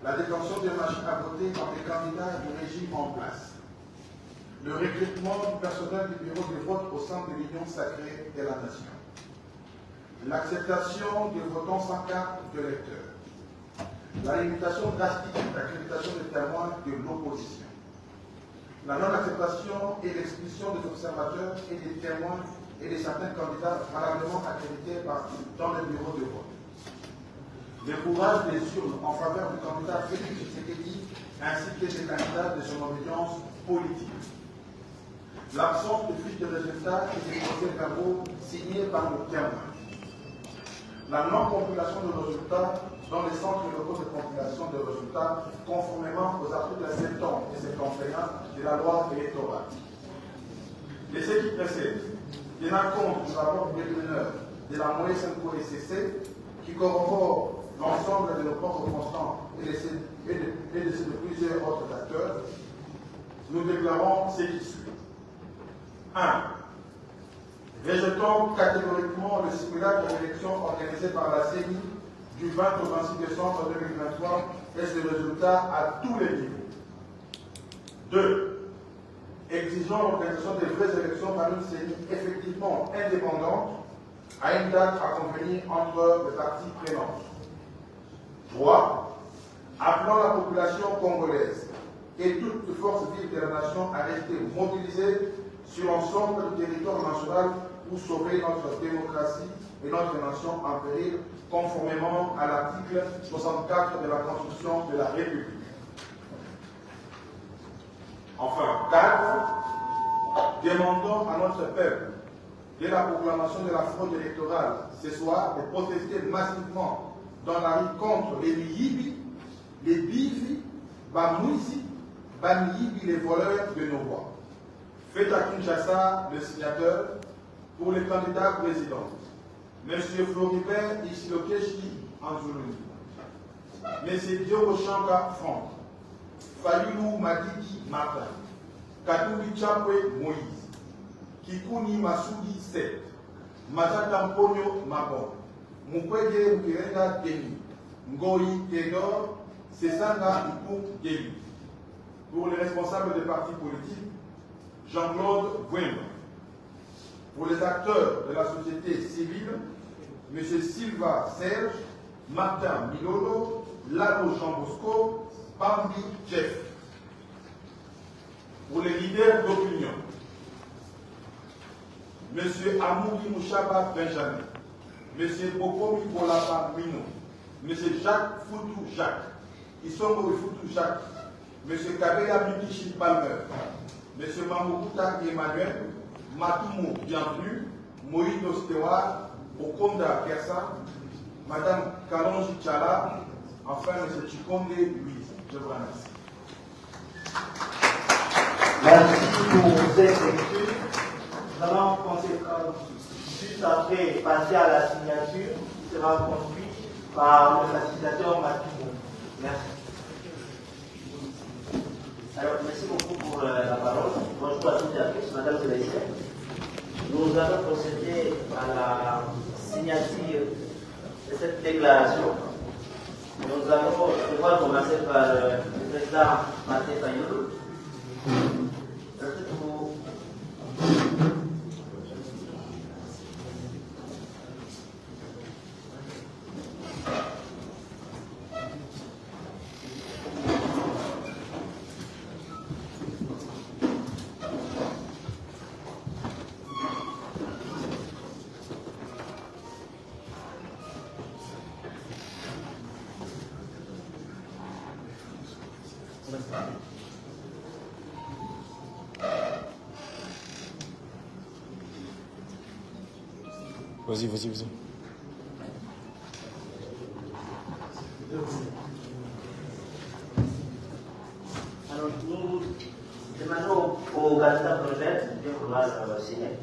la détention des machines à voter par les candidats du régime en place, le recrutement du personnel du bureau de vote au sein de l'Union sacrée de la nation, l'acceptation des votants sans carte de lecteur, la limitation drastique de l'accréditation des témoins de l'opposition, la non-acceptation et l'expulsion des observateurs et des témoins et de certains candidats valablement accrédités dans le bureau de vote, le courage des urnes en faveur du candidat Félix Tshisekedi ainsi que des candidats de son obédience politique, l'absence de fiches de résultats et des procès-verbaux signés par le témoin, la non-compilation de résultats dans les centres locaux de compilation de résultats conformément aux articles 70 et 71 de la loi électorale. Et ce qui précède, tenant compte du rapport du déteneur de la moyenne SNCO-SCC qui corrobore l'ensemble de nos propres constants et de plusieurs autres acteurs, nous déclarons ce qui suit. 1. Rejetons catégoriquement le simulacre d'élection organisé par la CENI du 20 au 26 décembre 2023 et ses résultats à tous les niveaux. 2. Exigeons l'organisation des vraies élections par une CENI effectivement indépendante à une date à convenir entre les parties prenantes. 3. Appelons la population congolaise et toutes les forces vives de la nation à rester mobilisées sur l'ensemble du territoire national pour sauver notre démocratie et notre nation en péril, conformément à l'article 64 de la Constitution de la République. Enfin, 4. Demandons à notre peuple, dès la proclamation de la fraude électorale ce soir, de protester massivement dans la rue contre les Miyibi, les Bivi, Bamouisi, Bamiyibi, les voleurs de nos voix. Faites à Kinshasa le signateur pour les candidats présidents. M. Floribert Isilokeshi Anzuluni, M. Diogo Chanka Franck, Fayulu Madidi Martin, Katumbi Chapwe Moïse, Kikuni Masudi Seth, Matata Mponyo Mabon, Mukwege Mkirenga Deni, Ngoyi Tedor, Sesanga Ikou Deni. Pour les responsables des partis politiques, Jean-Claude Gouin. Pour les acteurs de la société civile, M. Silva Serge, Martin Milolo, Lalo Jean Bosco, Bambi Jeff. Pour les leaders d'opinion, M. Amouri Mouchaba Benjamin, M. Bokomi Bolapa Mino, M. Jacques Foutou Jacques, Isongo Foutou Jacques, M. Kabeya Mikichi Palmer, M. Mamoukuta Emmanuel, Matumo Bienvenue, Moïse Ostewa, Okonda Kersa, Mme Kalonji Tchala, enfin M. Chikonde Louise. Je vous remercie. Merci pour cette lecture. Nous allons juste après passer à la signature qui sera conduite par le facilitateur Matumo. Merci. Alors, merci beaucoup pour la parole. Bonjour à toutes et à tous, Madame et Messieurs. Nous allons procéder à la signature de cette déclaration. Nous allons devoir commencer par le président Martin Fayulu. Vas-y. Alors, nous demandons au candidat projet de vouloir signer.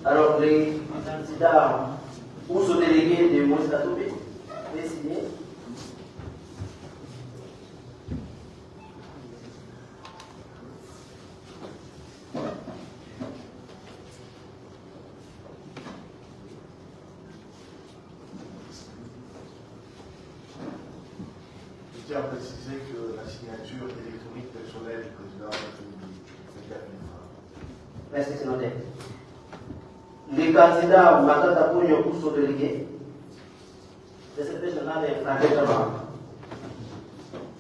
Alors, les candidats ou ce délégué de Moïse Katumbi, veuillez signer. Je tiens à préciser que la signature électronique personnelle du président de la République est terminée. Merci, c'est noté. Les candidats Matata Pounyo ou son délégué, le secrétaire général est Franck Chama.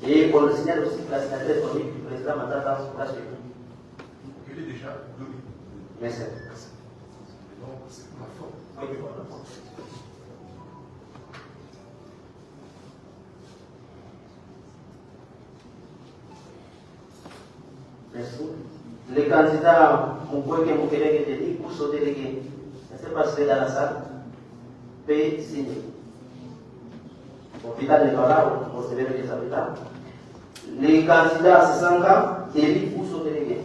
Et on le signale aussi que la signature électronique du président Matata sera suivie. Il est déjà donné. Merci. Donc, c'est ma faute. Oui. Merci. Les candidats Moukweke Moukeleke Tedi ou son délégué, ne sais pas si c'est dans la salle, peut signer. Bon, Vita n'est pas là, on se verra les habitants. Les candidats Sisanga, Tedi ou son délégué.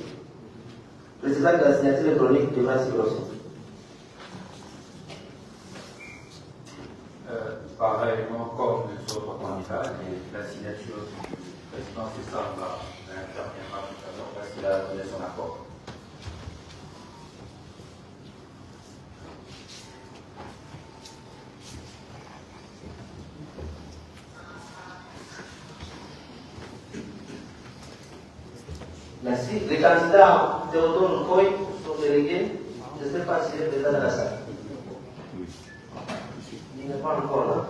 Précisant que la signature électronique devra suivre aussi. Pareillement, comme les autres candidats, la signature du président Sisanga interviendra tout à l'heure parce qu'il a donné son accord. Merci. Les candidats Théodore Nkoy sont délégués. Je ne sais pas s'il est présent dans la salle. Il n'est pas encore là.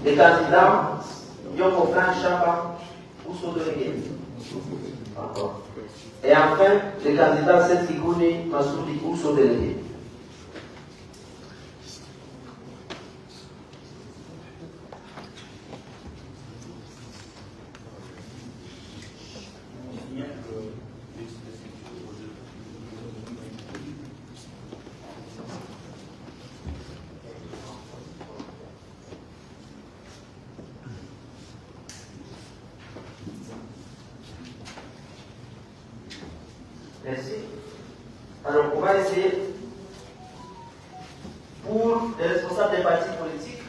Les candidats Yoko Frank Chapa ou sont délégués. Encore. Et enfin, les candidats Setkikouni Massoudi ou sont délégués. Merci. Alors, on va essayer. Pour les responsables des partis politiques,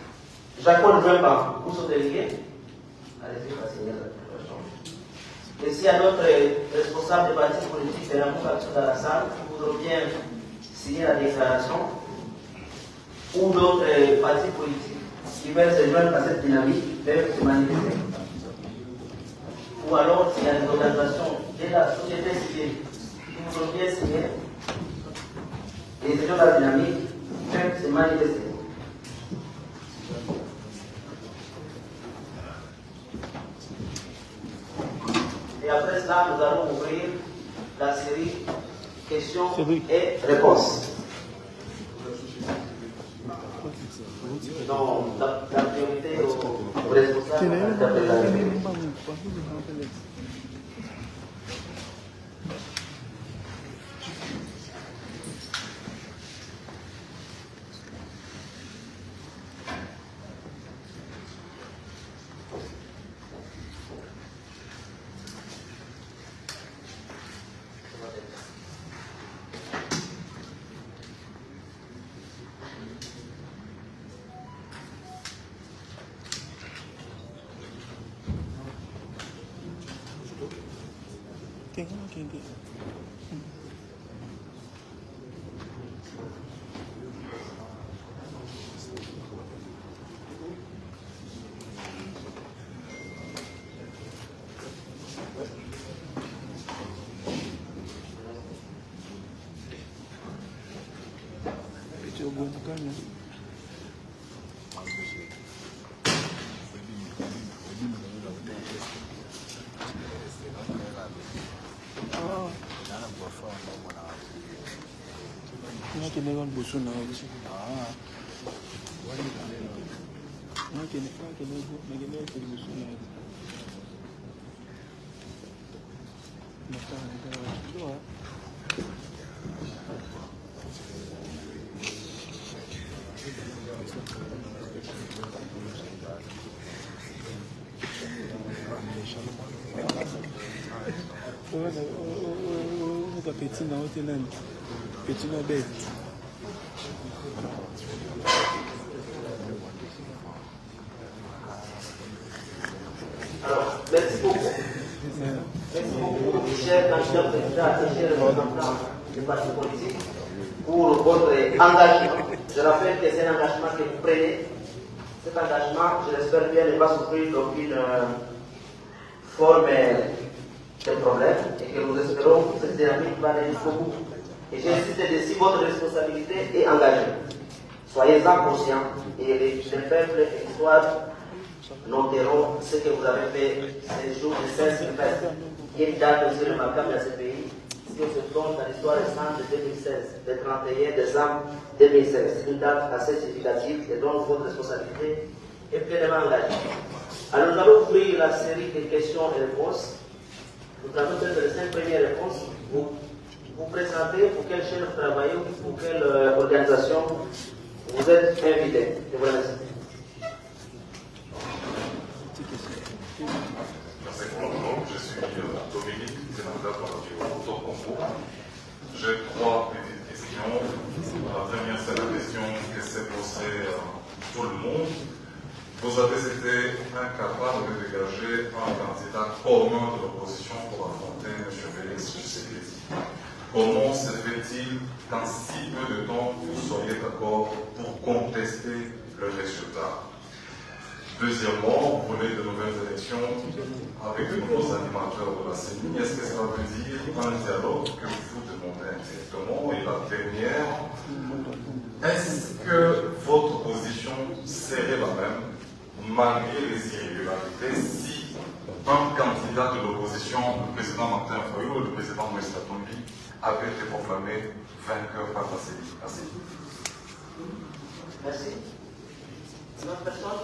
Jacob Jumba, vous sont délégués. Allez-y, passez la question. Et s'il y a d'autres responsables des partis politiques de la action dans la salle qui voudront bien signer la déclaration, ou d'autres partis politiques qui veulent se joindre à cette dynamique, peuvent se manifester. Ou alors, s'il y a des organisations de la société civile qui voudront bien signer et se joindre à la dynamique, peuvent se manifester. Et après cela, nous allons ouvrir la série questions et réponses. Donc, la priorité aux responsables d'interprétation. Alors, merci beaucoup. Merci beaucoup, chers candidats présidents et chers représentants des partis politiques, pour votre engagement. Je rappelle que c'est un engagement que vous prenez. Cet engagement, je l'espère bien, ne va souffrir d'aucune forme de problème et que nous espérons que cette dynamique va aller jusqu'au bout. Et j'insiste dessus, votre responsabilité est engagée. Soyez-en conscients et les peuples et l'histoire noteront ce que vous avez fait ces jours de 16 mai, qui est une date aussi remarquable dans ce pays, si on se trompe dans l'histoire récente de 2016, le 31 décembre 2016. C'est une date assez significative et donc votre responsabilité est pleinement engagée. Alors nous allons ouvrir la série de questions et réponses. Nous allons faire les 5 premières réponses. Vous présentez pour quelle chaîne vous travaillez ou pour quelle organisation vous êtes invité. Je vous remercie. Merci pour le nom. Je suis Dominique, sénateur par Auto-Concours. J'ai 3 petites questions. La première, c'est la question que s'est posée tout le monde. Vous avez été incapable de dégager un candidat commun de l'opposition pour affronter M. Félix Tshisekedi. Comment se fait-il qu'en si peu de temps, vous soyez d'accord pour contester le résultat? Deuxièmement, vous voulez de nouvelles élections avec de nouveaux animateurs de la CENI. Est-ce que cela veut dire un dialogue que vous demandez indirectement? Et la dernière, est-ce que votre position serait la même, malgré les irrégularités, si un candidat de l'opposition, le président Martin Fayou ou le président Moïse Katumbi, avait été proclamé vainqueur par la CENI? Merci. Merci. Une autre personne?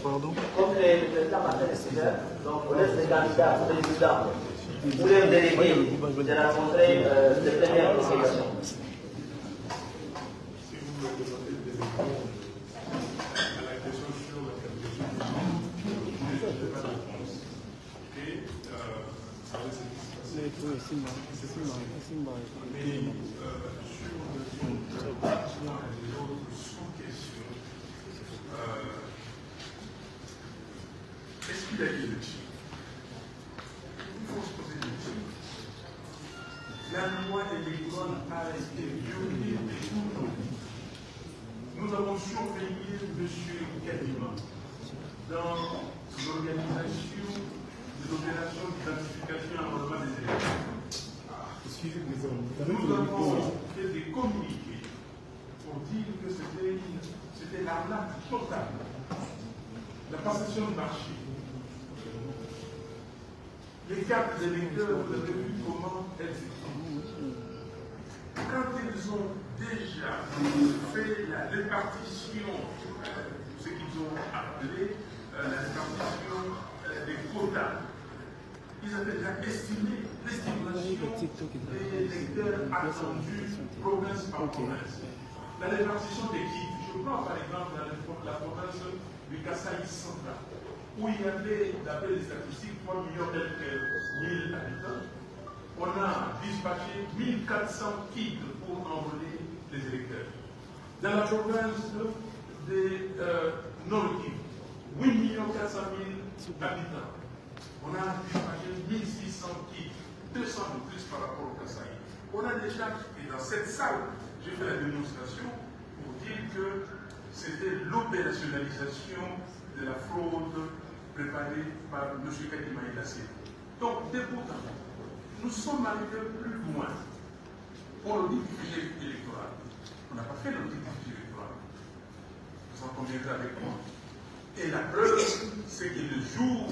Pardon. Comme le président Martin Esquivel, donc on laisse les candidats présidents ou les délégués de rencontrer les premières consultations. Est-ce qu'il y a une élection? Il faut se poser une question. La loi électorale a été violée. Nous avons surveillé M. Kadima dans l'organisation des opérations d'identification et enrôlement des élections. Nous avons fait des communiqués pour dire que c'était l'arnaque totale. La passation de marché. Les cartes des électeurs, vous avez vu comment elles étaient. Quand ils ont déjà fait la répartition, ce qu'ils ont appelé la répartition des quotas, ils avaient déjà estimé l'estimation des électeurs attendus province par province. La répartition des kits, je prends par exemple la province du Kasaï central, où il y avait, d'après les statistiques, 3 millions et 1000 habitants. On a dispatché 1400 kits pour enrôler les électeurs. Dans la province des Nord-Kivu, 8 400 000 habitants. On a dispatché 1600 kits, 200 de plus par rapport au Kasaï. On a déjà, et dans cette salle, j'ai fait la démonstration pour dire que c'était l'opérationnalisation de la fraude préparée par M. Kadima et la CENI. Donc, dépourtant, nous sommes arrivés plus loin pour l'audit du fichier électoral. On n'a pas fait l'audit du fichier électoral. Vous en conviendrez avec moi. Et la preuve, c'est que le jour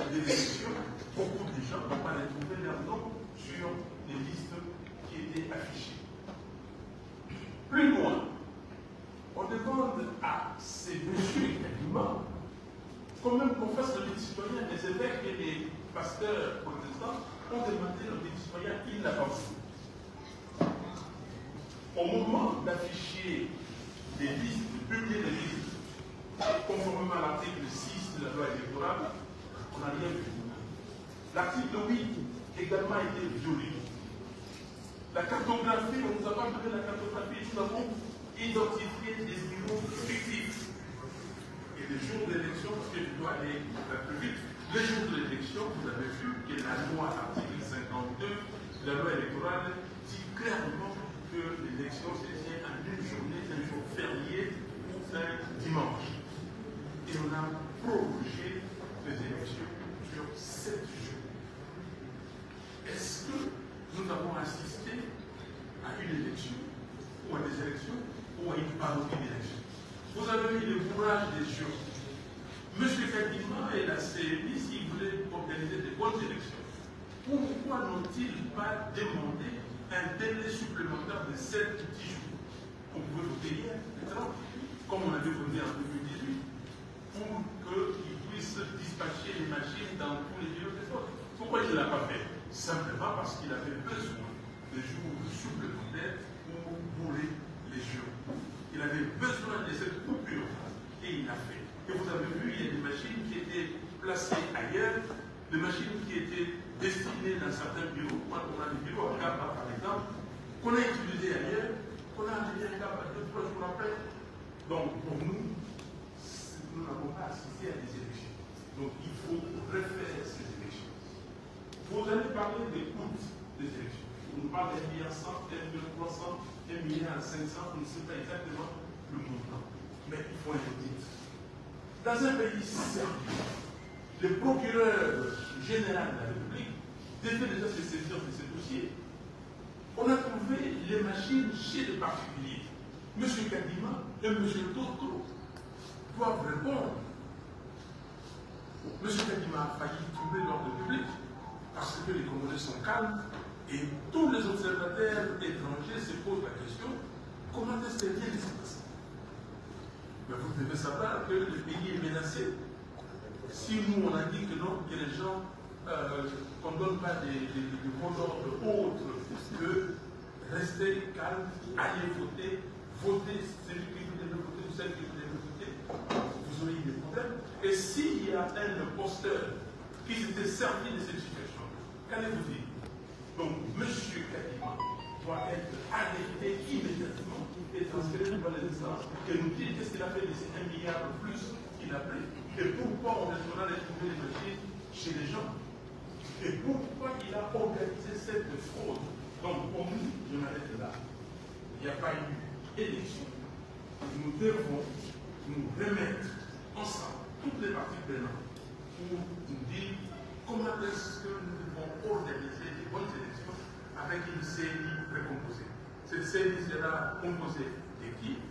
des élections, beaucoup de gens n'ont pas trouvé leur nom sur les listes qui étaient affichées. Plus loin, on demande à ces messieurs quand même qu'on fasse le citoyen, les évêques et les pasteurs protestants, ont demandé le député citoyen, il n'a pas voulu. Au moment d'afficher des listes, de publier des listes, conformément à l'article 6 de la loi électorale, on n'a rien vu. L'article 8 également a été violé. La cartographie, on ne nous a pas donné la cartographie, nous avons identifié des bureaux fictifs. Et les jours d'élection, parce que je dois aller plus vite, les jours de l'élection, vous avez vu que la loi, article 52 de la loi électorale, dit clairement que l'élection se tient en une journée, un jour férié ou un dimanche. Et on a prorogé les élections sur 7 jours. Est-ce que nous avons assisté à une élection, ou à des élections, ou à une parodie d'élection? Vous avez mis le courage des gens. M. Kadima et la CNI, s'ils voulaient organiser de bonnes élections, pourquoi n'ont-ils pas demandé un délai supplémentaire de 7 petits jours? On pouvait voter hier, maintenant, comme on avait voté en 2018, pour qu'ils puissent dispatcher les machines dans tous les bureaux de vote. Pourquoi il ne l'a pas fait? Simplement parce qu'il avait besoin de jours supplémentaires pour bourrer les jours. Il avait besoin de cette coupure et il l'a fait. Et vous avez vu, il y a des machines qui étaient placées ailleurs, des machines qui étaient destinées dans certains bureaux, quand on a des bureaux à Gaba par exemple, qu'on a utilisés ailleurs, qu'on a amené à Gaba 2-3 jours après. Donc pour nous, nous n'avons pas assisté à des élections. Donc il faut refaire ces élections. Vous allez parler des coûts des élections. On nous parle d'1,1 milliard, 1,3 milliard, 1,5 milliard, on ne sait pas exactement le montant. Mais il faut un audit. Dans un pays sérieux, le procureur général de la République devait déjà se saisir de ce dossier. On a trouvé les machines chez les particuliers. M. Kadima et M. Toto doivent répondre. M. Kadima a failli tomber l'ordre public parce que les Congolais sont calmes. Et tous les observateurs étrangers se posent la question, comment est-ce que rien ne s'est passé? Mais vous devez savoir que le pays est menacé. Si nous, on a dit que non, que les gens, qu'on ne donne pas des mots d'ordre autres que rester calme, aller voter, voter celui qui vous devez voter ou celle qui vous devez voter, vous aurez eu des problèmes. Et s'il y a un imposteur qui s'était servi de cette situation, qu'allez-vous dire? Donc, M. Kadima doit être arrêté immédiatement et transféré devant les instances et nous dire qu'est-ce qu'il a fait de ces 1 milliard de plus qu'il a pris et pourquoi on est en train de trouver les machines chez les gens et pourquoi il a organisé cette fraude. Donc, pour nous, je m'arrête là. Il n'y a pas eu élection. Nous devons nous remettre ensemble, toutes les parties prenantes, pour nous dire comment est-ce que nous devons organiser des bonnes élections avec une CNI recomposée. Cette CNI sera composée d'équipes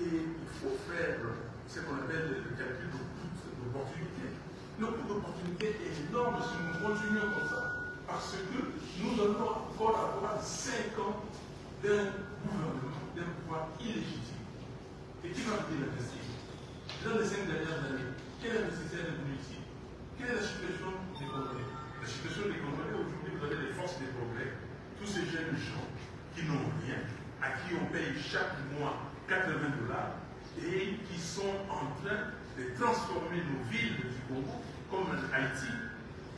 et il faut faire ce qu'on appelle le calcul de coût d'opportunité. Le coût d'opportunité est énorme si nous continuons comme ça, parce que nous allons encore avoir 5 ans d'un gouvernement, d'un pouvoir illégitime. Et qui va venir investir? Dans les 5 dernières années, quel investisseur est venu ici? Quelle est la situation des Congolais? La situation des Congolais, aujourd'hui, vous avez les forces des progrès, tous ces jeunes gens qui n'ont rien, à qui on paye chaque mois $80 et qui sont en train de transformer nos villes du Congo comme Haïti.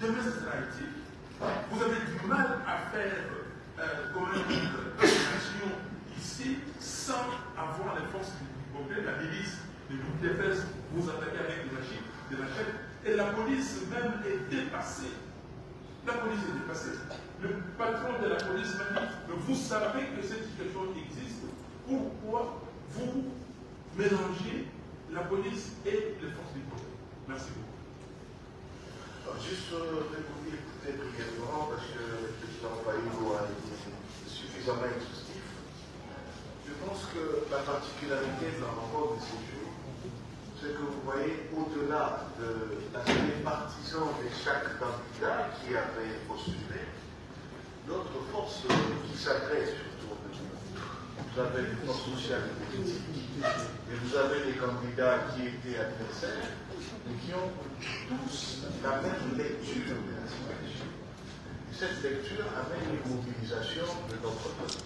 Demain, ce sera Haïti. Vous avez du mal à faire une action ici sans avoir les forces du progrès, la milice, les groupes de défense, vous attaquez avec des machines, des machettes. Et la police même est dépassée. La police est dépassée. Le patron de la police m'a dit, vous savez que cette situation existe, pourquoi vous mélangez la police et les forces du progrès? Merci beaucoup. Alors, juste pour écouter brièvement, parce que le président Baïlo a été suffisamment exhaustif. Je pense que la particularité de la rencontre de ces jours, c'est que vous voyez, au-delà de l'aspect partisan de chaque candidat qui avait postulé, d'autres forces qui s'adressent autour de nous. Vous avez les forces sociales et politiques, et vous avez les candidats qui étaient adversaires, et qui ont tous la même lecture de la situation. cette lecture amène une mobilisation de notre peuple.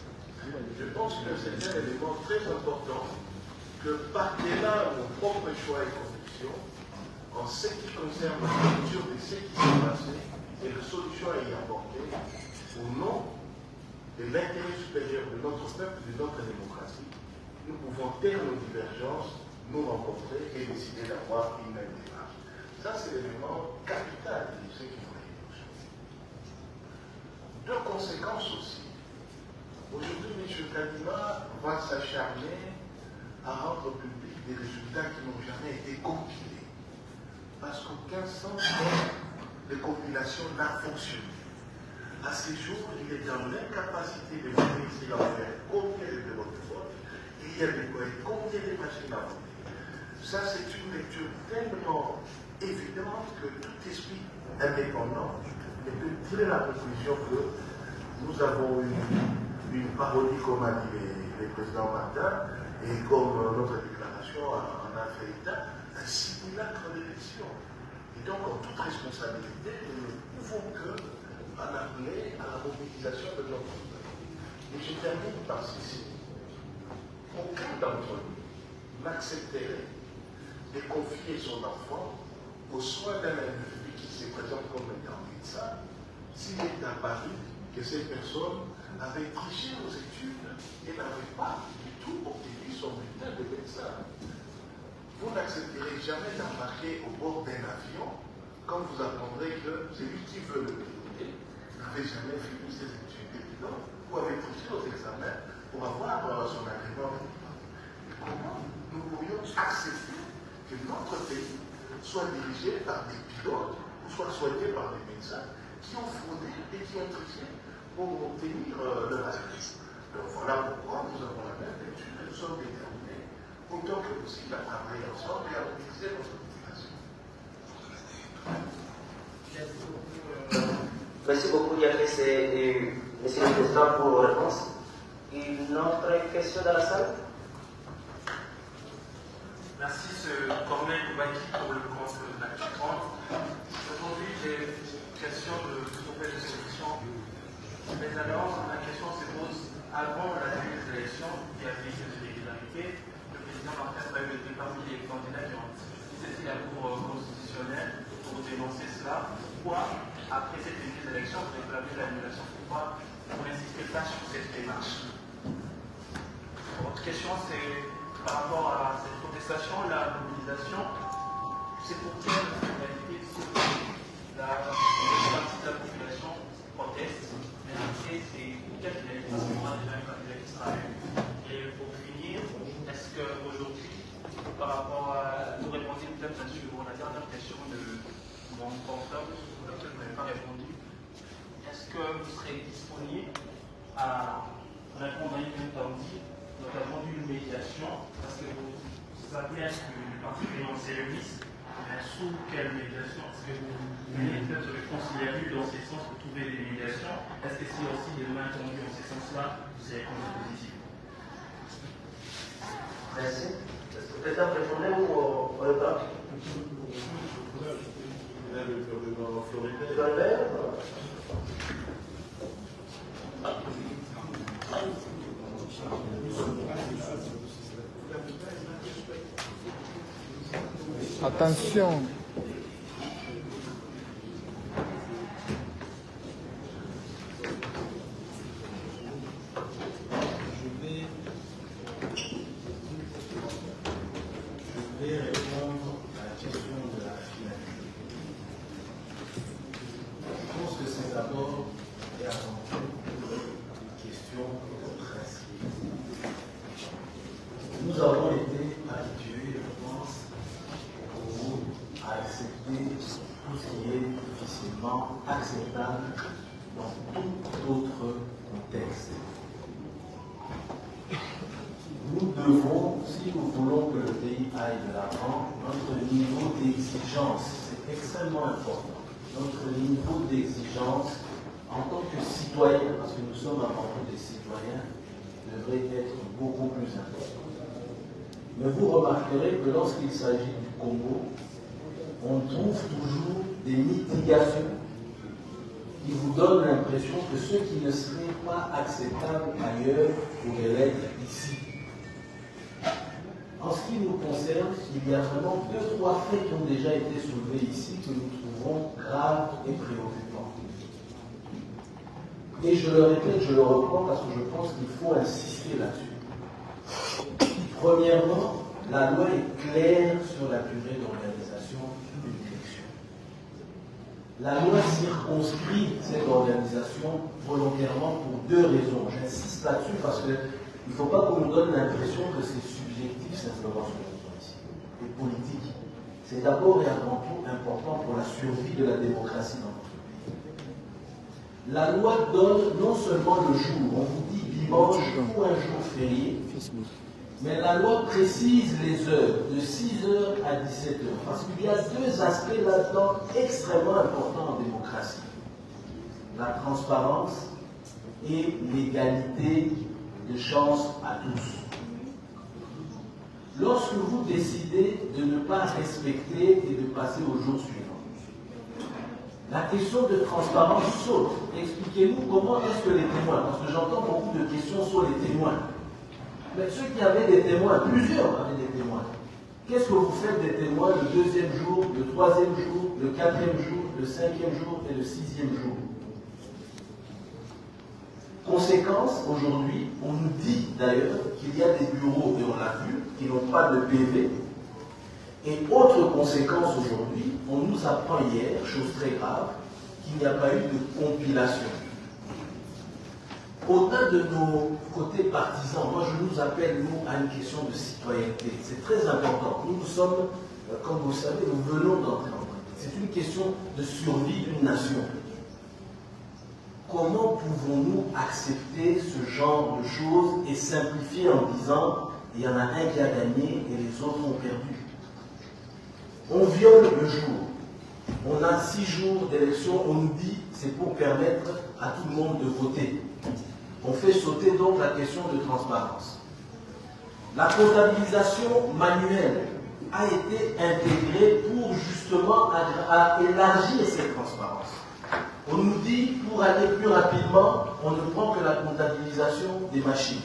Je pense que c'est un élément très important que par-delà nos propres choix et convictions, en ce qui concerne la lecture de ce qui s'est passé et les solutions à y apporter, au nom de l'intérêt supérieur de notre peuple et de notre démocratie, nous pouvons taire nos divergences, nous rencontrer et décider d'avoir une même démarche. Ça, c'est l'élément capital de ce qui nous réunit aujourd'hui. Deux conséquences aussi. Aujourd'hui, M. Kadima va s'acharner à rendre public des résultats qui n'ont jamais été compilés. Parce qu'aucun centre de compilation n'a fonctionné. À ce jour, il est dans l'incapacité de voir s'il a fait combien de bureaux de vote, et il y a combien de machines à voter. Ça, c'est une lecture tellement évidente que tout esprit indépendant ne peut tirer la conclusion que nous avons une parodie, comme a dit le président Martin, et comme notre déclaration en a fait état, un simulacre d'élection. Et donc, en toute responsabilité, nous ne pouvons que en appeler à la mobilisation de notre peuple. Et je termine par ceci. Aucun d'entre nous n'accepterait de confier son enfant aux soins d'un individu qui se présente comme étant médecin s'il est apparu que cette personne avait triché aux études et n'avait pas du tout obtenu son bulletin de médecin. Vous n'accepterez jamais d'embarquer au bord d'un avion quand vous apprendrez que celui qui veut le piloter n'avait jamais fini ses études de pilote ou avait triché aux examens pour avoir son agrément médical. Comment nous pourrions accepter que notre pays soit dirigé par des pilotes ou soit soigné par des médecins qui ont fraudé et qui ont triché pour obtenir leur assistance? Donc voilà pourquoi nous avons la même lecture et nous sommes déterminés autant que possible à travailler ensemble et à mobiliser notre population. Merci beaucoup, Yanis et Monsieur le Président, pour vos réponses. Une autre question dans la salle? Merci, ce Corneille Koubaki, pour le compte d'Actu 30. Aujourd'hui, j'ai une question de nouvelle sélection. Mais alors, la question se pose avant la tenue des élections, il y avait des irrégularités. Le président Martin avait été parmi les candidats qui ont saisi la Cour constitutionnelle pour dénoncer cela. Pourquoi, après cette tenue des élections, vous réclamez l'annulation? Pourquoi vous n'insistez pas sur cette démarche? Votre question, c'est par rapport à cette protestation, la mobilisation, c'est pour quelle finalité la partie de la population proteste, mais après, c'est pour quelle finalité? Parce qu'on a déjà un candidat qui sera élu. Et pour finir, est-ce qu'aujourd'hui, par rapport à. Vous répondez peut-être sur la dernière question de mon portable, sur laquelle vous n'avez pas répondu. Est-ce que vous serez disponible à répondre à une interdit, notamment d'une médiation, parce que vous appelez à ce que le parti présidentiel réunisse, mais sous quelle médiation? Est-ce que vous venez peut-être de concilier dans ce sens pour trouver des médiations? Est-ce que si aussi des mains tendues dans ce sens-là, vous serez positif? Merci. Est-ce que peut-être répondre ou on le parle? Floribert. Attention. Je vais répondre à la question de la finalité. Je pense que c'est d'abord et avant tout une question de principe. Nous avons été habitués, je pense, à accepter tout ce qui est difficilement acceptable dans tout autre contexte. Nous devons, si nous voulons que le pays aille de l'avant, notre niveau d'exigence, c'est extrêmement important. Notre niveau d'exigence en tant que citoyen, parce que nous sommes avant tout des citoyens, devrait être beaucoup plus important. Mais vous remarquerez que lorsqu'il s'agit du Congo, on trouve toujours des mitigations. qui vous donne l'impression que ce qui ne serait pas acceptable ailleurs pourrait l'être ici. En ce qui nous concerne, il y a vraiment 2-3 faits qui ont déjà été soulevés ici que nous trouvons graves et préoccupants. Et je le répète, je le reprends parce que je pense qu'il faut insister là-dessus. Premièrement, la loi est claire sur la durée d'organisation d'une élection. La loi circonscrit cette organisation volontairement pour 2 raisons. J'insiste là-dessus parce qu'il ne faut pas qu'on nous donne l'impression que c'est subjectif simplement ce que nous faisons ici. Et politique. C'est d'abord et avant tout important pour la survie de la démocratie dans notre pays. La loi donne non seulement le jour, on vous dit dimanche ou un jour férié, mais la loi précise les heures, de 6h à 17h, parce qu'il y a 2 aspects là-dedans extrêmement importants en démocratie. La transparence et l'égalité de chance à tous. Lorsque vous décidez de ne pas respecter et de passer au jour suivant, la question de transparence saute. Expliquez-nous comment est-ce que les témoins, parce que j'entends beaucoup de questions sur les témoins, mais ceux qui avaient des témoins, plusieurs avaient des témoins. Qu'est-ce que vous faites des témoins le 2e jour, le 3e jour, le 4e jour, le 5e jour et le 6e jour? Conséquence, aujourd'hui, on nous dit d'ailleurs qu'il y a des bureaux, et on l'a vu, qui n'ont pas de PV. Et autre conséquence aujourd'hui, on nous apprend hier, chose très grave, qu'il n'y a pas eu de compilation. Au-delà de nos côtés partisans, moi je nous appelle, nous, à une question de citoyenneté. C'est très important. Nous sommes, comme vous le savez, nous venons d'entrer en politique. C'est une question de survie d'une nation. Comment pouvons-nous accepter ce genre de choses et simplifier en disant il y en a un qui a gagné et les autres ont perdu? On viole le jour. On a 6 jours d'élection, on nous dit c'est pour permettre à tout le monde de voter. On fait sauter donc la question de transparence. La comptabilisation manuelle a été intégrée pour justement élargir cette transparence. On nous dit, pour aller plus rapidement, on ne prend que la comptabilisation des machines.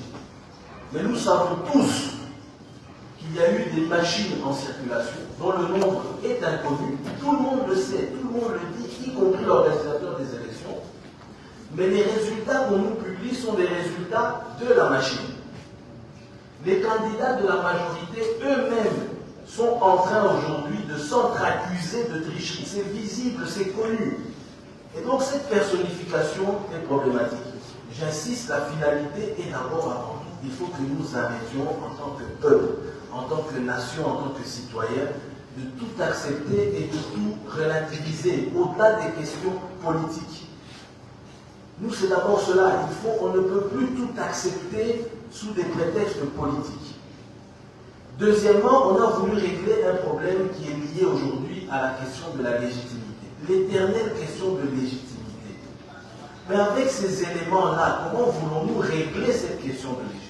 Mais nous savons tous qu'il y a eu des machines en circulation dont le nombre est inconnu. Tout le monde le sait, tout le monde le dit, y compris l'organisateur des élections. Mais les résultats qu'on nous publie sont des résultats de la machine. Les candidats de la majorité eux-mêmes sont en train aujourd'hui de s'entre-accuser de tricherie. C'est visible, c'est connu. Et donc cette personnification est problématique. J'insiste, la finalité est d'abord avant tout. Il faut que nous arrêtions en tant que peuple, en tant que nation, en tant que citoyen, de tout accepter et de tout relativiser au-delà des questions politiques. Nous, c'est d'abord cela. On ne peut plus tout accepter sous des prétextes politiques. Deuxièmement, on a voulu régler un problème qui est lié aujourd'hui à la question de la légitimité. L'éternelle question de légitimité. Mais avec ces éléments-là, comment voulons-nous régler cette question de légitimité?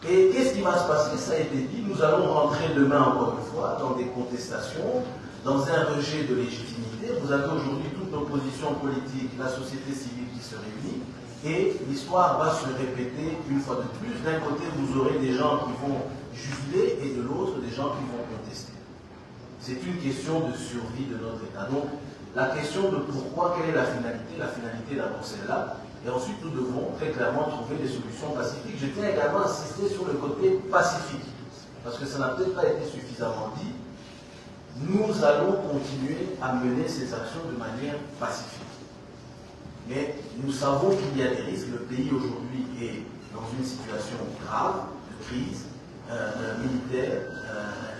Et qu'est-ce qui va se passer? Ça a été dit, nous allons rentrer demain encore une fois dans des contestations, dans un rejet de légitimité. Vous avez aujourd'hui toute l'opposition politique, la société civile qui se réunit, et l'histoire va se répéter une fois de plus. D'un côté, vous aurez des gens qui vont jubiler, et de l'autre, des gens qui vont contester. C'est une question de survie de notre État. Donc, la question de pourquoi, quelle est la finalité d'abord celle-là, et ensuite nous devons très clairement trouver des solutions pacifiques. Je tiens également à insister sur le côté pacifique, parce que ça n'a peut-être pas été suffisamment dit. Nous allons continuer à mener ces actions de manière pacifique. Mais nous savons qu'il y a des risques. Le pays aujourd'hui est dans une situation grave de crise militaire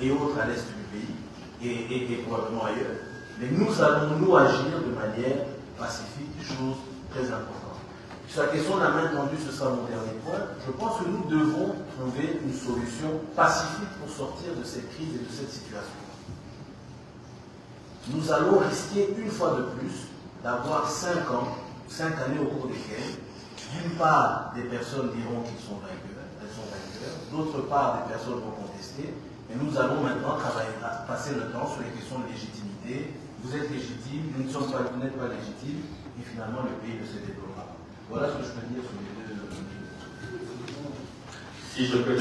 et autres à l'est du pays. Et probablement ailleurs. Mais nous allons nous agir de manière pacifique, chose très importante. Sur la question de la main tendue, ce sera mon dernier point. Je pense que nous devons trouver une solution pacifique pour sortir de cette crise et de cette situation. Nous allons risquer une fois de plus d'avoir 5 années au cours desquelles, d'une part, des personnes diront qu'ils sont vainqueurs, elles sont vainqueurs, d'autre part, des personnes vont contester. Et nous allons maintenant passer le temps sur les questions de légitimité, vous êtes légitime, nous ne sommes pas, vous n'êtes pas légitime, et finalement le pays ne se développe pas. Voilà ce que je peux dire sur les deux. Si je peux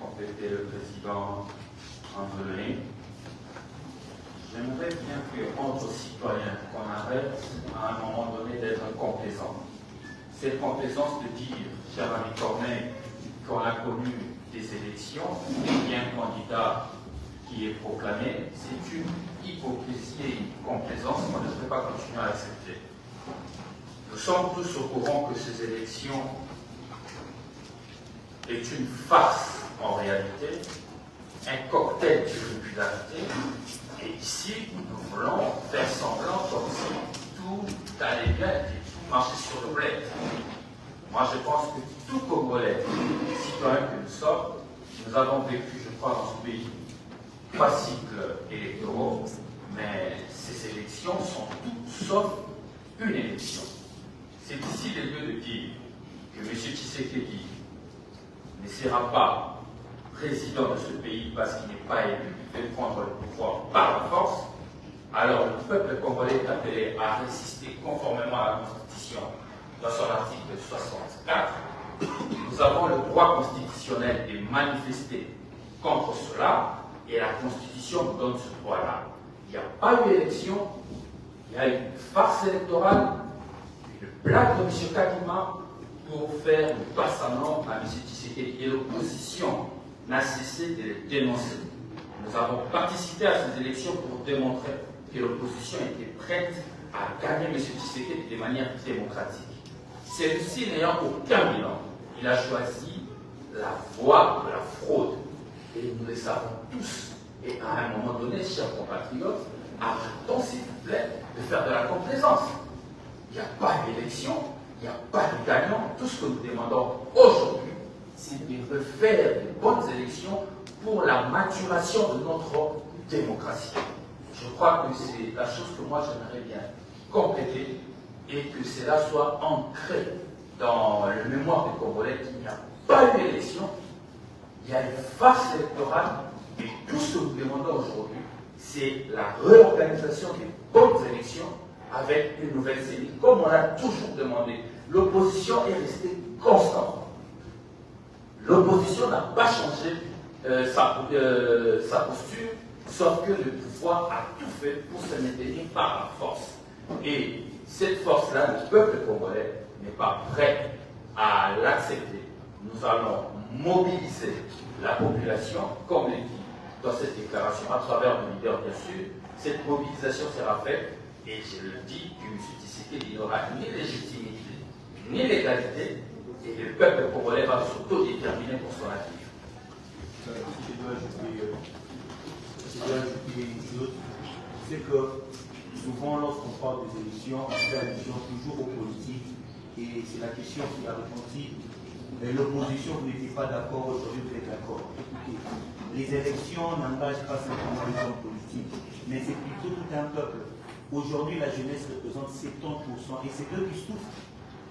compléter le président André, j'aimerais bien qu'entre citoyens, qu'on arrête à un moment donné d'être complaisant. Cette complaisance de dire, cher ami Corneille, qu'on a connu des élections, il y a un candidat qui est proclamé, c'est une hypocrisie et une complaisance qu'on ne devrait pas continuer à accepter. Nous sommes tous au courant que ces élections est une farce en réalité, un cocktail de popularité, et ici nous voulons faire semblant comme si tout allait bien et tout marchait sur le bled. Moi je pense que tout Congolais, citoyen que nous sommes, nous avons vécu, je crois, dans ce pays 3 cycles électoraux, mais ces élections sont toutes sauf une élection. C'est ici le lieu de dire que M. Tshisekedi ne sera pas président de ce pays parce qu'il n'est pas élu, il veut prendre le pouvoir par la force, alors le peuple congolais est appelé à résister conformément à la Constitution dans son article 64. Nous avons le droit constitutionnel de manifester contre cela et la Constitution nous donne ce droit-là. Il n'y a pas eu élection, il y a eu une farce électorale, une blague de M. Kadima pour faire le passement à M. Tshisekedi. Et l'opposition n'a cessé de les dénoncer. Nous avons participé à ces élections pour démontrer que l'opposition était prête à gagner M. Tshisekedi de manière démocratique. Celui-ci n'ayant aucun bilan, il a choisi la voie de la fraude. Et nous le savons tous. Et à un moment donné, chers compatriotes, arrêtons s'il vous plaît de faire de la complaisance. Il n'y a pas d'élection, il n'y a pas de gagnant. Tout ce que nous demandons aujourd'hui, c'est de refaire de bonnes élections pour la maturation de notre démocratie. Je crois que c'est la chose que moi j'aimerais bien compléter et que cela soit ancré dans le mémoire des Congolais qu'il n'y a pas eu d'élection, il y a une farce électorale et tout ce que nous demandons aujourd'hui, c'est la réorganisation des bonnes élections avec une nouvelle série, comme on l'a toujours demandé. L'opposition est restée constante. L'opposition n'a pas changé sa posture, sauf que le pouvoir a tout fait pour se maintenir par la force. Et cette force-là, le peuple congolais n'est pas prêt à l'accepter. Nous allons mobiliser la population, comme le dit dans cette déclaration, à travers le leader, bien sûr. Cette mobilisation sera faite, et je le dis, que M. Tshisekedi n'aura ni légitimité, ni légalité, et le peuple congolais va s'autodéterminer pour son avenir. Si je dois ajouter une chose, c'est que souvent lorsqu'on parle des élections, on fait allusion toujours aux politiques, et c'est la question qui a répondu. L'opposition, vous n'étiez pas d'accord, aujourd'hui vous êtes d'accord. Écoutez, les élections n'engagent pas simplement les hommes politiques, mais c'est plutôt tout un peuple. Aujourd'hui, la jeunesse représente 70%, et c'est eux qui souffrent.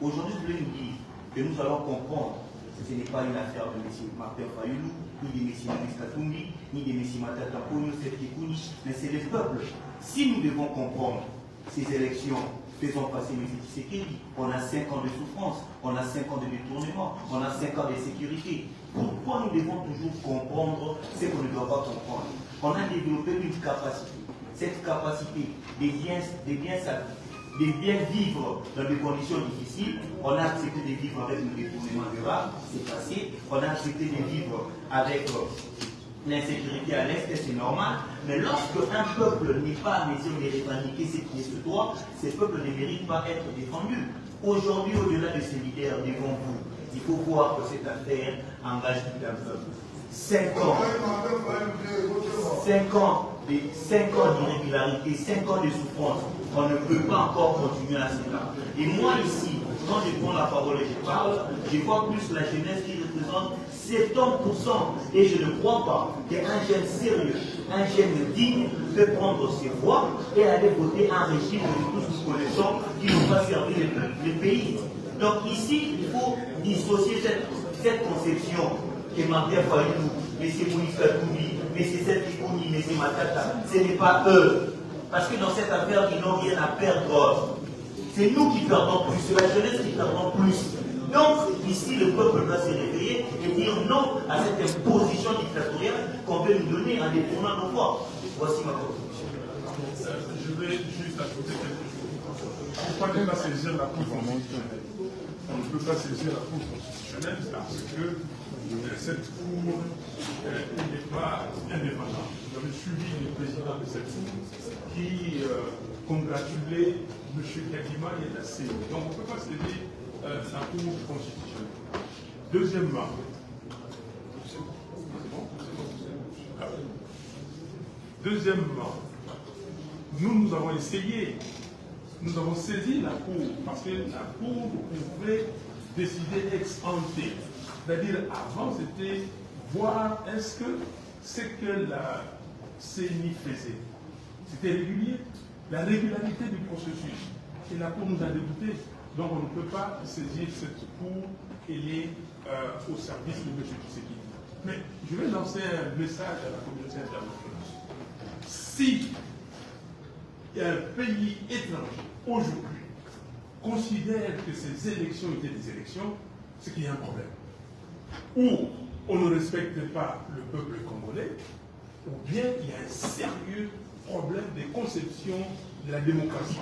Aujourd'hui, je voulais nous dire que nous allons comprendre que ce n'est pas une affaire de M. Martin Fayoulou, ni de M. Maurice Katumbi, ni de M. Matata Ponyo, mais c'est le peuple. Si nous devons comprendre ces élections, faisons passer M. Tshisekedi, on a 5 ans de souffrance, on a 5 ans de détournement, on a 5 ans de sécurité. Pourquoi nous devons toujours comprendre ce qu'on ne doit pas comprendre? On a développé une capacité. Cette capacité de bien vivre dans des conditions difficiles, on a accepté de vivre avec le détournement de rats, c'est passé. On a accepté de vivre avec l'insécurité à l'Est, c'est normal. Mais lorsque un peuple n'est pas à mesure de revendiquer ce qui se doit, ce peuple ne mérite pas être défendu. Aujourd'hui, au-delà de ces leaders devant vous, il faut voir que cette affaire engage tout un peuple. 5 ans d'irrégularité, 5 ans de souffrance. On ne peut pas encore continuer à cela. Et moi ici, quand je prends la parole et je parle, je vois plus la jeunesse qui représente 70%. Et je ne crois pas qu'un jeune sérieux, un jeune digne peut prendre ses voix et aller voter un régime que tous nous connaissons qui ne va pas servir le pays. Donc ici, il faut dissocier cette conception que Martin Fayoulou, M. Moïse Katumbi, M. Sepikouni, M. Matata, ce n'est pas eux. Parce que dans cette affaire, ils n'ont rien à perdre. C'est nous qui perdons plus, c'est la jeunesse qui perdons plus. Donc, ici, le peuple doit se réveiller et dire non à cette imposition dictatoriale qu'on veut nous donner en détournant nos voix. Voici ma contribution. Je vais juste ajouter quelque chose. Il ne faut pas même saisir la Cour constitutionnelle. On ne peut pas saisir la Cour constitutionnelle parce que cette Cour n'est pas indépendante. Vous avez suivi le président de cette Cour qui congratulait M. Kadima et la CENI. Donc on ne peut pas saisir la Cour constitutionnelle. Deuxièmement, nous avons essayé, nous avons saisi la Cour parce que la Cour pouvait décider ex ante. C'est-à-dire, avant, c'était voir est-ce que ce que la CENI faisait, c'était régulier, la régularité du processus. Et la Cour nous a dégoûtés. Donc, on ne peut pas saisir cette Cour, elle est au service de M. Tshisekedi. Mais je vais lancer un message à la communauté internationale. Si un pays étranger, aujourd'hui, considère que ces élections étaient des élections, c'est qu'il y a un problème. Ou on ne respecte pas le peuple congolais, ou bien il y a un sérieux problème de conception de la démocratie.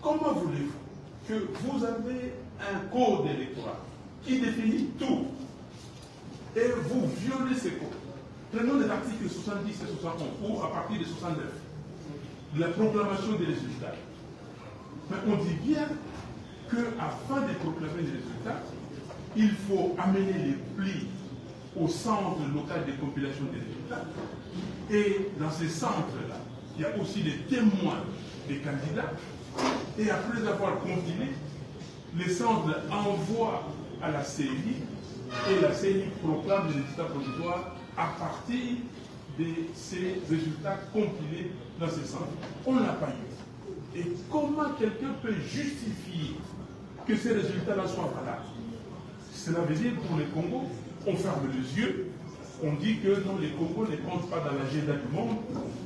Comment voulez-vous que vous avez un code électoral qui définit tout et vous violez ces codes? Prenons les articles 70 et 71, ou à partir de 69, de la proclamation des résultats. Mais on dit bien qu'afin de proclamer les résultats, il faut amener les plis au centre local de compilation des résultats. Et dans ces centres-là, il y a aussi des témoins des candidats. Et après avoir compilé, les centres envoient à la CENI et la CENI proclame les résultats provisoires à partir de ces résultats compilés dans ces centres. On n'a pas eu. Et comment quelqu'un peut justifier que ces résultats-là soient valables? Cela veut dire pour les Congos, on ferme les yeux, on dit que non, les Congos ne comptent pas dans l'agenda du monde.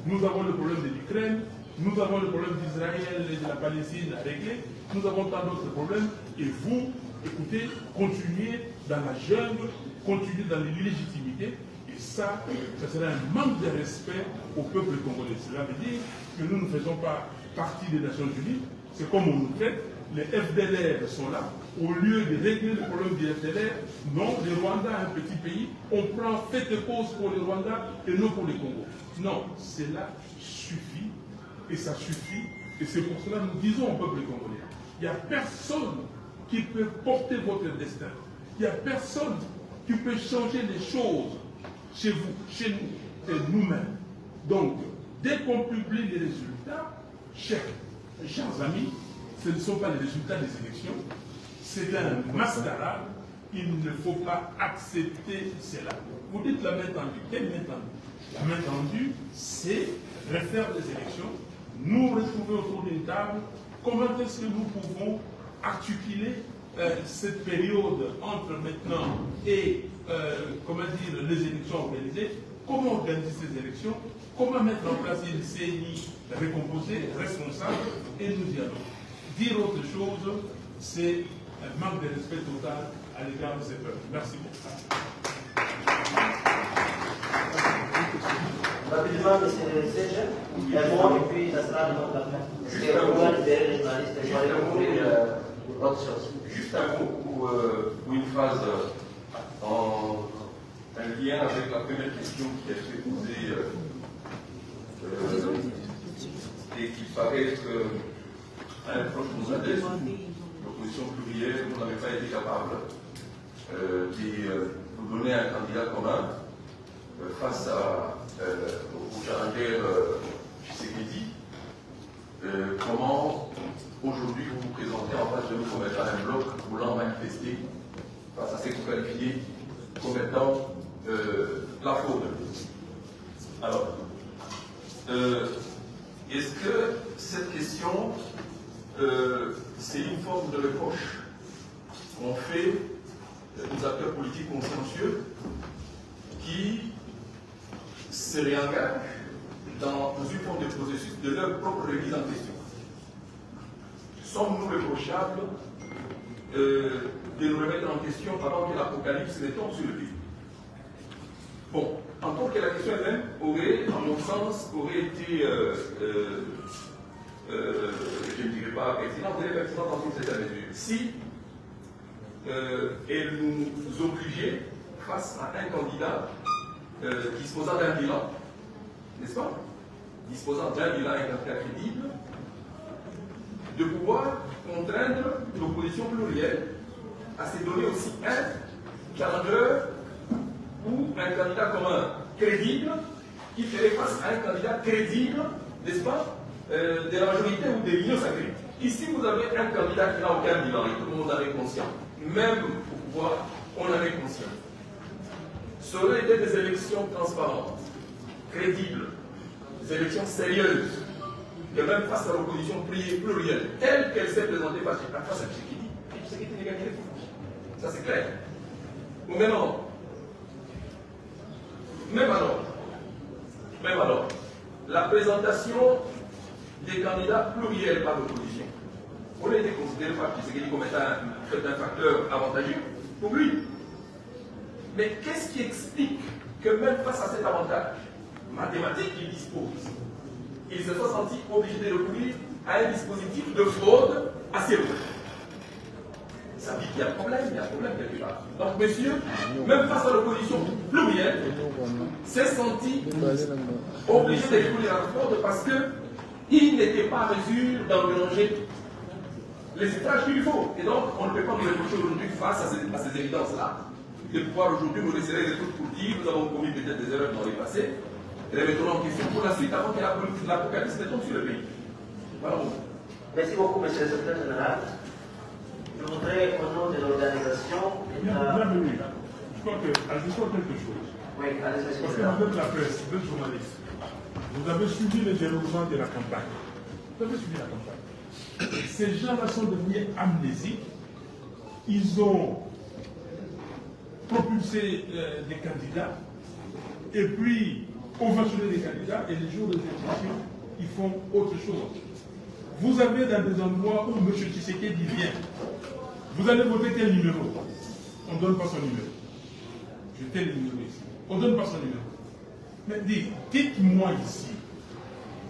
Nous avons le problème de l'Ukraine, nous avons le problème d'Israël et de la Palestine à régler, nous avons tant d'autres problèmes, et vous, écoutez, continuez dans la jungle, continuez dans l'illégitimité, et ça serait un manque de respect au peuple congolais. Cela veut dire que nous ne faisons pas partie des Nations Unies, c'est comme on nous traite, les FDLR sont là, au lieu de régler le problème des FDLR, non, le Rwanda est un petit pays, on prend fait de cause pour le Rwanda et non pour le Congo. Non, cela suffit, et ça suffit, et c'est pour cela que nous disons au peuple congolais, il n'y a personne qui peut porter votre destin, il n'y a personne qui peut changer les choses chez vous, chez nous, et nous-mêmes. Donc, dès qu'on publie les résultats, chers amis, ce ne sont pas les résultats des élections, c'est un mascarade, il ne faut pas accepter cela. Vous dites la main tendue, quelle main tendue? La main tendue, c'est refaire les élections, nous retrouver autour d'une table, comment est-ce que nous pouvons articuler cette période entre maintenant et comment dire, les élections organisées, comment organiser ces élections, comment mettre en place une CENI récomposée, responsable, et nous y allons. Dire autre chose, c'est un manque de respect total à l'égard de ces peuples. Merci beaucoup. Rapidement, M. Serge, et puis ça sera le mot de la fin. Parce qu'on va libérer les journalistes et pour autre chose. Juste un mot ou une phrase en lien avec la première question qui a été posée et qui paraît être un proche de modeste, l'opposition plurielle, vous n'avez pas été capable de vous donner un candidat commun face au challenger Tshisekedi. Comment aujourd'hui vous vous présentez en face de nous comme étant un bloc voulant manifester face à ce que vous qualifiez comme étant la fraude? Alors, est-ce que cette question, c'est une forme de reproche qu'on fait aux acteurs politiques consciencieux qui se réengagent dans une forme de processus de leur propre remise en question. Sommes-nous reprochables de nous remettre en question avant que l'Apocalypse ne tombe sur le pays? Bon, encore que la question elle-même aurait, en mon sens, aurait été, je ne dirais pas pertinente, elle est pertinente dans toute cette mesure. Si elle nous obligeait face à un candidat disposant d'un bilan, n'est-ce pas? Disposant d'un bilan, un candidat crédible, de pouvoir contraindre l'opposition plurielle à se donner aussi un challenger ou un candidat commun crédible qui ferait face à un candidat crédible, n'est-ce pas, de la majorité ou de l'union sacrée. Ici, vous avez un candidat qui n'a aucun bilan et tout le monde en est conscient. Même au pouvoir, on en est conscient. Ça aurait été des élections transparentes, crédibles, des élections sérieuses, et même face à l'opposition plurielle, telle qu'elle s'est présentée face à Tshisekedi. Tshisekedi n'est gagné. Ça c'est clair. Ou maintenant, même alors, la présentation des candidats pluriels par l'opposition aurait été considérée par Tshisekedi comme étant un facteur avantageux pour lui. Mais qu'est-ce qui explique que même face à cet avantage mathématique qu'il dispose, il se soit senti obligé de recourir à un dispositif de fraude assez lourd? Ça dit qu'il y a un problème quelque part. Donc, monsieur, même face à l'opposition plurielle, s'est senti obligé de recourir à la fraude parce qu'il n'était pas en mesure d'engranger les suffrages qu'il faut. Et donc, on ne peut pas nous reprocher aujourd'hui face à ces évidences-là, de pouvoir aujourd'hui nous laisser les trucs pour dire nous avons commis peut-être des erreurs dans le passé, et les mettons en question pour la suite avant que l'Apocalypse ne tombe sur le pays. Voilà. Merci beaucoup, monsieur le secrétaire général. Je voudrais, au nom de l'organisation. Bienvenue. Je crois ajoutons quelque chose. Oui, allez-y, monsieur. Parce que vous êtes la presse, vous êtes journaliste. Vous avez suivi le déroulement de la campagne. Vous avez suivi la campagne. Ces gens-là sont devenus amnésiques. Ils ont propulsé des candidats. Et puis, ovationné des candidats. Et les jours de l'élection, ils font autre chose. Vous avez dans des endroits où M. Tshisekedi vient. Vous allez voter quel numéro? On ne donne pas son numéro. Je tel numéro ici. On ne donne pas son numéro. Mais dites-moi ici,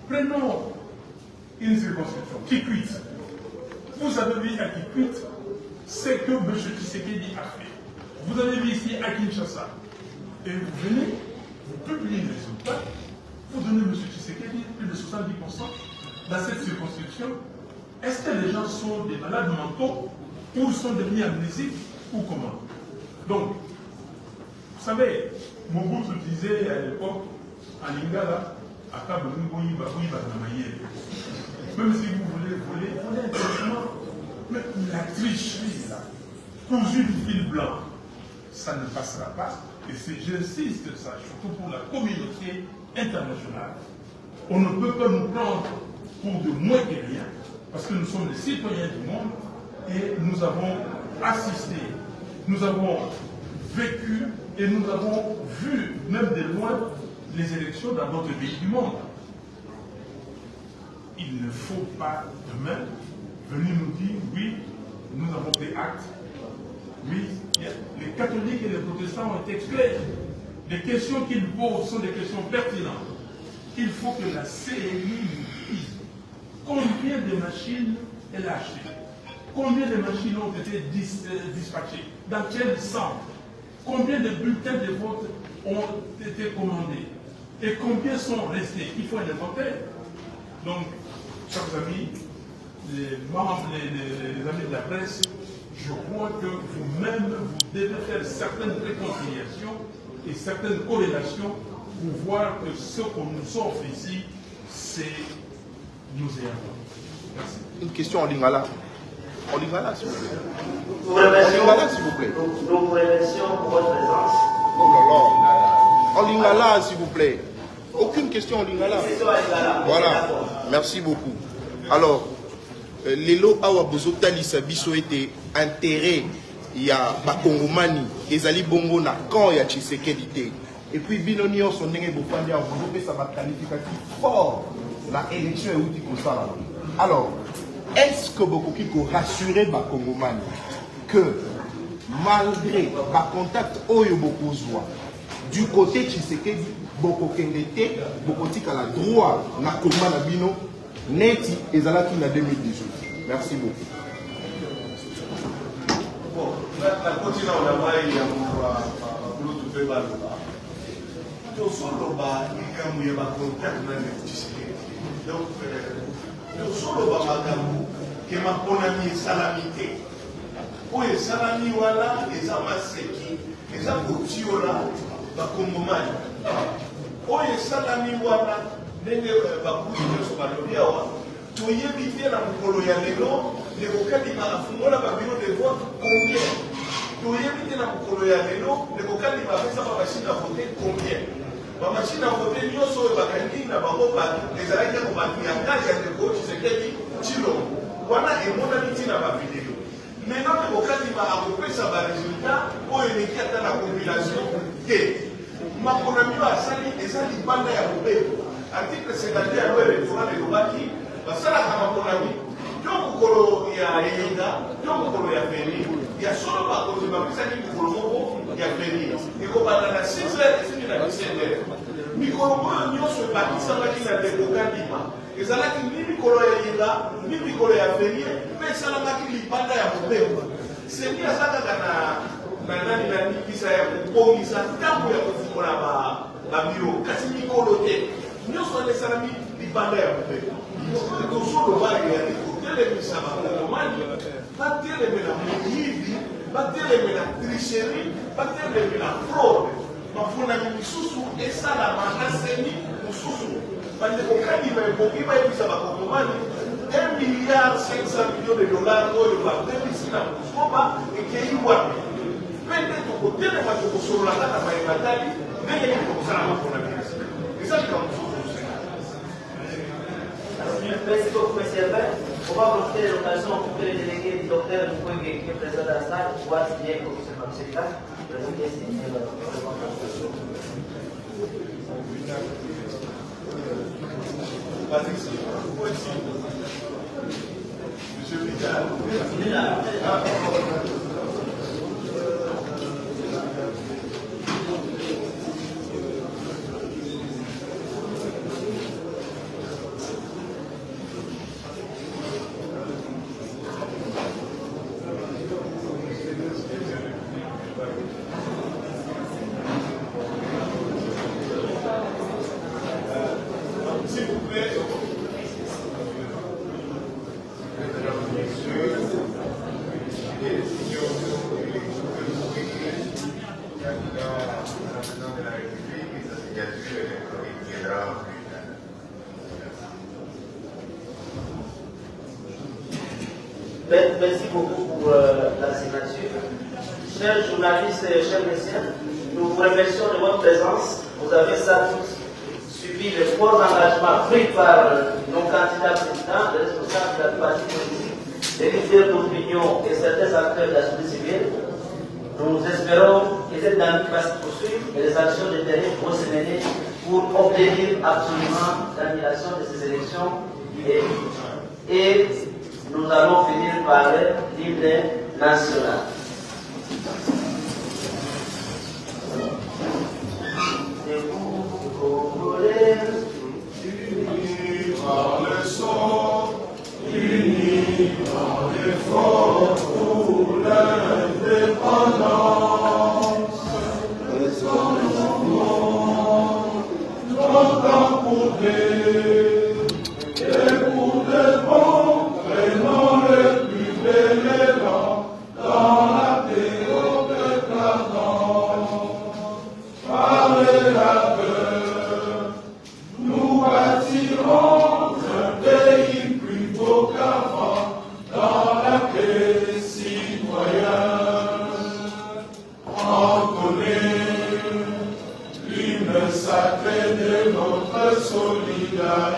prenons une circonscription, Kikwit. Vous avez vu à Kikwit ce que M. Tshisekedi a fait. Vous avez vu ici à Kinshasa. Et vous venez, vous publiez les résultats, vous donnez M. Tshisekedi plus de 70% dans cette circonscription. Est-ce que les gens sont des malades mentaux ou sont devenus amnésiques ou comment? Donc, vous savez, Mobutu disait à l'époque, en Lingala, à Kabo même si vous voulez voler intelligemment, mais la tricherie là, cousue du fil blanc, ça ne passera pas. Et j'insiste ça, surtout pour la communauté internationale. On ne peut pas nous prendre pour de moins que rien, parce que nous sommes les citoyens du monde et nous avons assisté, nous avons vécu et nous avons vu, même de loin, les élections dans d'autres pays du monde. Il ne faut pas demain venir nous dire, oui, nous avons pris acte, oui, les catholiques et les protestants ont été clairs. Les questions qu'ils posent sont des questions pertinentes. Il faut que la CNI nous dise combien de machines elle a achetées, combien de machines ont été dispatchées, dans quel centre, combien de bulletins de vote ont été commandés et combien sont restés. Il faut un inventaire. Donc, chers amis, les membres, les amis de la presse, je crois que vous-même, vous devez faire certaines réconciliations et certaines corrélations pour voir que ce qu'on nous offre ici, c'est nous et merci. Une question en lingala. En lingala, s'il vous plaît. Nous remercions, s'il vous plaît. Nous vous remercions pour votre présence. Oh là là. En lingala, s'il vous plaît. Aucune question en lingala. Voilà. Merci beaucoup. Alors, Lelo Awa Bozotali Sabiso était intérêt. Il y a Bakongomani, Ezali Bongo na quand il y a Tshisekedi. et puis Binonio son nenge Bofandia, vous avez ça va qualificatif fort la élection est outil comme ça. Alors, est-ce que beaucoup qui peut rassurer ma Congomani que malgré ma contact Oyo Bokozwa du côté Tshisekedi, beaucoup Kendete, beaucoup à la droit na Congomana Bino, neti ezalaki na 2018. Merci beaucoup. Bon, la continue on a pas eu à l'autre peu bas. Donc, sur le bas, il y a un contact dans le Tshisekedi. Donc, sur le bas, qui m'a connu salamité. Oui, salami wala, les amaseki, les abotiola, bakongomani. Oui, salami wala, nenge bakuti sur Balobiawa. Tu y éviter la mukolo ya lelo, les bokadi mafungola babiro de vote combien? Tu y éviter la mukolo ya lelo, les bokadi mapesa ba machine à voter combien? Ba machine à voter nyoso bakandi na bango ba les alaki ko ba nganga ya de coach Tshisekedi chilo. Wana emona mitina ba vidéo. Maintenant, le Bokadi m'a approché sa résultat pour une équipe dans la compilation. Ma conamie a sali et ça dit banda ya Bobé. Article 51 à loi électorale de Lobaki, ça la ma conamie. Donc, il y a Yenga, donc il y a Feni. Il y a seulement pas que je m'appelle ça, il y a Feni. Et comme dans la 6 heures, c'est une à 17 heures. Mikolo nyo se bâti ça va qu'il a des Bokadi. Et ça là qui ni Mikolo ya Yenga, ni Mikolo ya Feni. Ça n'a pas été banda ya Bobé. C'est bien ça que nani nani kisa ya kupongisa tangu ya kufungola ba biro kasi Mikolo te. Nyoso les salami di banda ya Bobé. Donc sur le bas il y a des côtés ça va Congomani. Pas télé la hivi, pas télé la tricherie, pas télé la fraude. Mafuna ni misusu et ça la manaseni mususu. Bande kokani ba bokiba yebisa ba Congomani. 1,5 milliard de dollars oyo bapesi na kosoba ekei wapi mpe nde tokotelema tokosolola kaka bayebatali ndenge nini tokosala mapona bisi eza likambo mosusu. Merci beaucoup, M. Herbert. On va profiter de l'occasion pour que le délégué du docteur Mukwege, qui est présent dans la salle, voit signer le professeur Mamseka, le délégué signer le représentation. Monsieur Vidal. S'il vous plaît. Merci beaucoup pour la signature. Chers journalistes et chers messieurs, nous vous remercions de votre présence. Vous avez ça tous suivi les forts engagements pris par nos candidats présidents, les responsables de la partie politique, les leaders d'opinion et certains acteurs de la société civile. Nous espérons que cette dynamique va se poursuivre et les actions de terrain vont se mener pour obtenir absolument l'annulation de ces élections et nous allons finir par l'hymne national. Unis par le sang, unis par l'effort pour l'indépendance. Longtemps pour des et pour des bons, prenons le plus bel élan dans la théorie éclatante. Par la peur, nous bâtirons un pays plus beau qu'avant dans la paix citoyenne. Entonner l'hymne sacré de notre solidarité.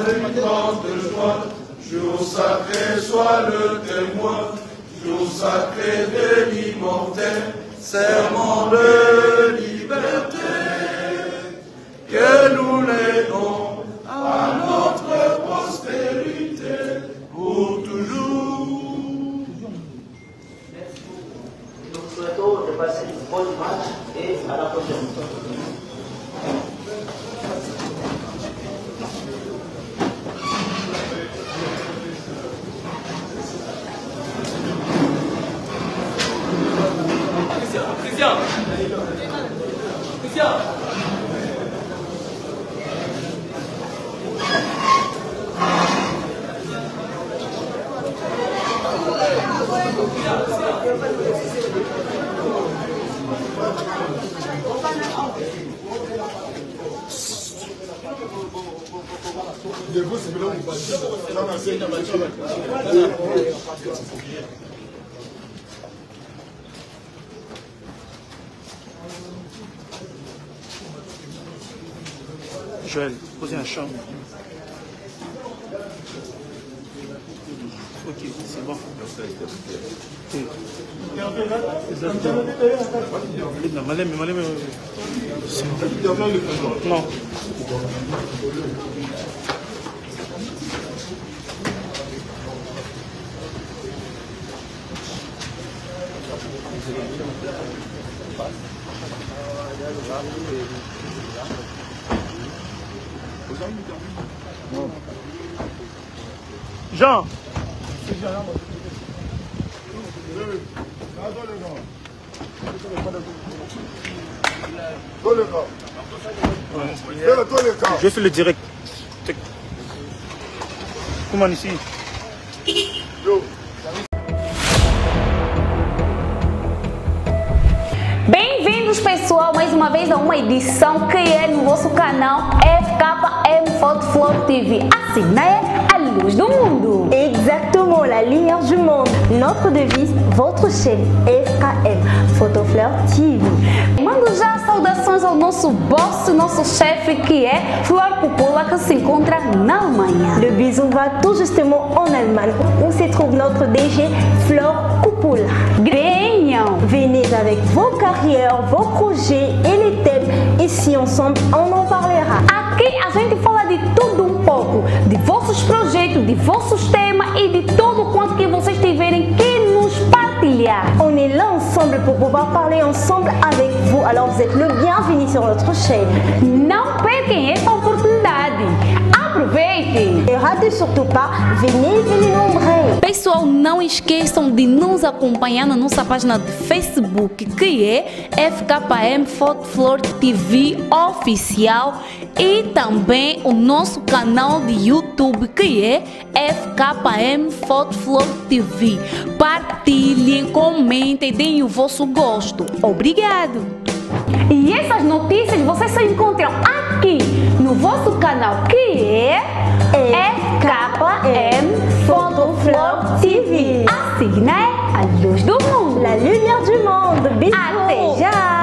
immense de joie. Jour sacré, sois le témoin. Jour sacré de l'immortel, serment de liberté. Que nous l'aidons à notre postérité pour toujours. Nous souhaitons de passer une bonne match et à la prochaine. Christian. Joël, posez un champ. Ok, c'est bon. Non. Jean. Je fais le direct. Comment ici? Bem-vindos, pessoal, mais uma vez a uma edição que é no vosso canal FKM Photo Flow TV. Assim, né? A luz do mundo. Exactement, la lumière du monde. Notre devise, votre chaîne FKM Photo Flow TV. Mando já saudações ao nosso boss, nosso chefe, que é Flor Cupola, que se encontra na Alemanha. Le bisou va tout justement en Allemagne, où se trouve notre DG Flor Cupola. Venham! Venez avec vos carrières, vos projets et les thèmes. Ici ensemble, on en parlera. Aqui a gente fala de tudo um pouco, de vossos projetos, de vossos temas e de tudo quanto que vocês tiverem que nos partilhar. On est là ensemble pour pouvoir parler ensemble avec vous. Alors vous êtes le bienvenu sur notre chaîne. Não percam essa oportunidade. Aproveitem! E ratez surtout pas, venez nombreux. Pessoal, não esqueçam de nos acompanhar na nossa página de Facebook, que é FKM Photo Flow TV Oficial, e também o nosso canal de YouTube, que é FKM Photo Flow TV. Partilhem, comentem, deem o vosso gosto. Obrigado! E essas notícias vocês só encontram aqui no vosso canal, que é FKM Photo Flow TV. Assim, né? A luz do mundo. La lumière du monde. Bisous. Até já!